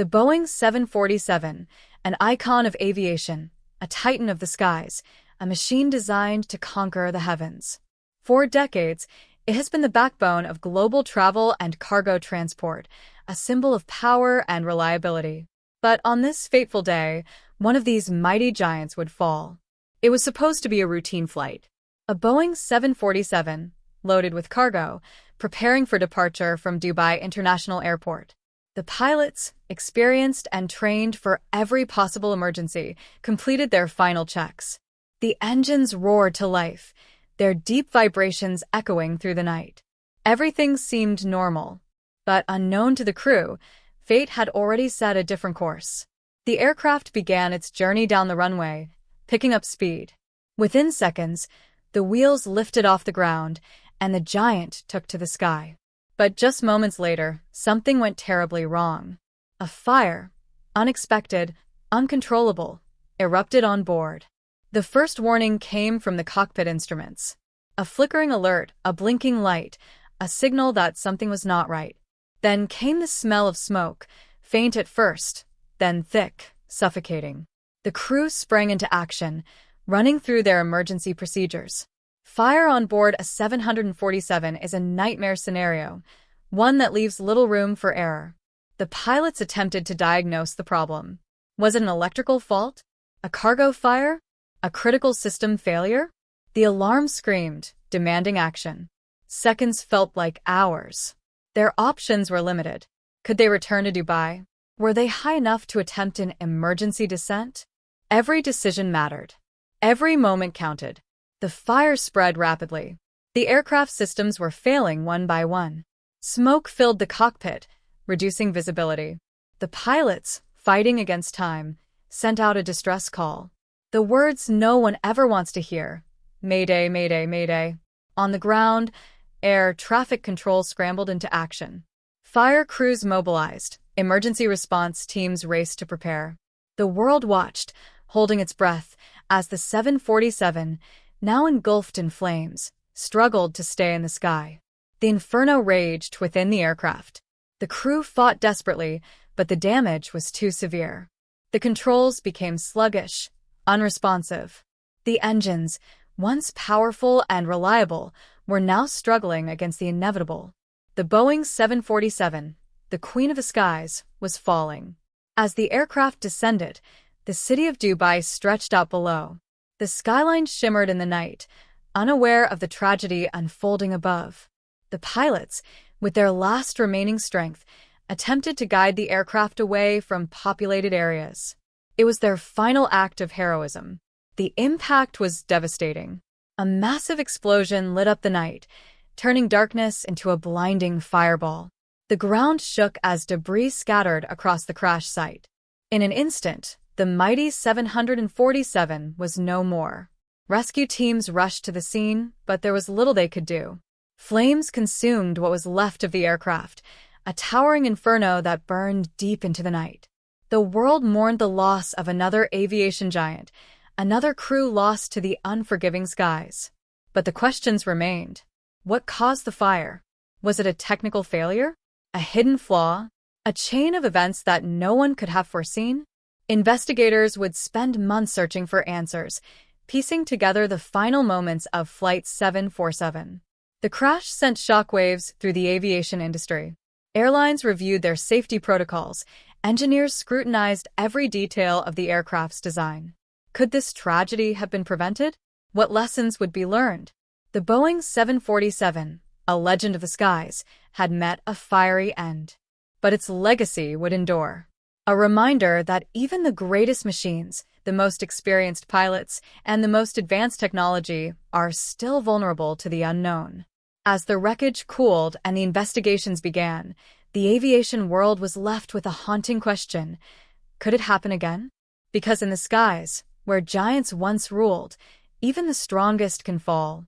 The Boeing 747, an icon of aviation, a titan of the skies, a machine designed to conquer the heavens. For decades, it has been the backbone of global travel and cargo transport, a symbol of power and reliability. But on this fateful day, one of these mighty giants would fall. It was supposed to be a routine flight. A Boeing 747, loaded with cargo, preparing for departure from Dubai International Airport. The pilots, experienced and trained for every possible emergency, completed their final checks. The engines roared to life, their deep vibrations echoing through the night. Everything seemed normal, but unknown to the crew, fate had already set a different course. The aircraft began its journey down the runway, picking up speed. Within seconds, the wheels lifted off the ground, and the giant took to the sky. But just moments later, something went terribly wrong. A fire, unexpected, uncontrollable, erupted on board. The first warning came from the cockpit instruments. A flickering alert, a blinking light, a signal that something was not right. Then came the smell of smoke, faint at first, then thick, suffocating. The crew sprang into action, running through their emergency procedures. Fire on board a 747 is a nightmare scenario, one that leaves little room for error. The pilots attempted to diagnose the problem. Was it an electrical fault? A cargo fire? A critical system failure? The alarm screamed, demanding action. Seconds felt like hours. Their options were limited. Could they return to Dubai? Were they high enough to attempt an emergency descent? Every decision mattered. Every moment counted. The fire spread rapidly. The aircraft systems were failing one by one. Smoke filled the cockpit, reducing visibility. The pilots, fighting against time, sent out a distress call. The words no one ever wants to hear. Mayday, mayday, mayday. On the ground, air traffic control scrambled into action. Fire crews mobilized. Emergency response teams raced to prepare. The world watched, holding its breath, as the 747, now engulfed in flames, struggled to stay in the sky. The inferno raged within the aircraft. The crew fought desperately, but the damage was too severe. The controls became sluggish, unresponsive. The engines, once powerful and reliable, were now struggling against the inevitable. The Boeing 747, the queen of the skies, was falling. As the aircraft descended, the city of Dubai stretched out below. The skyline shimmered in the night, unaware of the tragedy unfolding above. The pilots, with their last remaining strength, attempted to guide the aircraft away from populated areas. It was their final act of heroism. The impact was devastating. A massive explosion lit up the night, turning darkness into a blinding fireball. The ground shook as debris scattered across the crash site. In an instant, the mighty 747 was no more. Rescue teams rushed to the scene, but there was little they could do. Flames consumed what was left of the aircraft, a towering inferno that burned deep into the night. The world mourned the loss of another aviation giant, another crew lost to the unforgiving skies. But the questions remained. What caused the fire? Was it a technical failure? A hidden flaw? A chain of events that no one could have foreseen? Investigators would spend months searching for answers, piecing together the final moments of Flight 747. The crash sent shockwaves through the aviation industry. Airlines reviewed their safety protocols. Engineers scrutinized every detail of the aircraft's design. Could this tragedy have been prevented? What lessons would be learned? The Boeing 747, a legend of the skies, had met a fiery end. But its legacy would endure. A reminder that even the greatest machines, the most experienced pilots, and the most advanced technology are still vulnerable to the unknown. As the wreckage cooled and the investigations began, the aviation world was left with a haunting question. Could it happen again? Because in the skies, where giants once ruled, even the strongest can fall.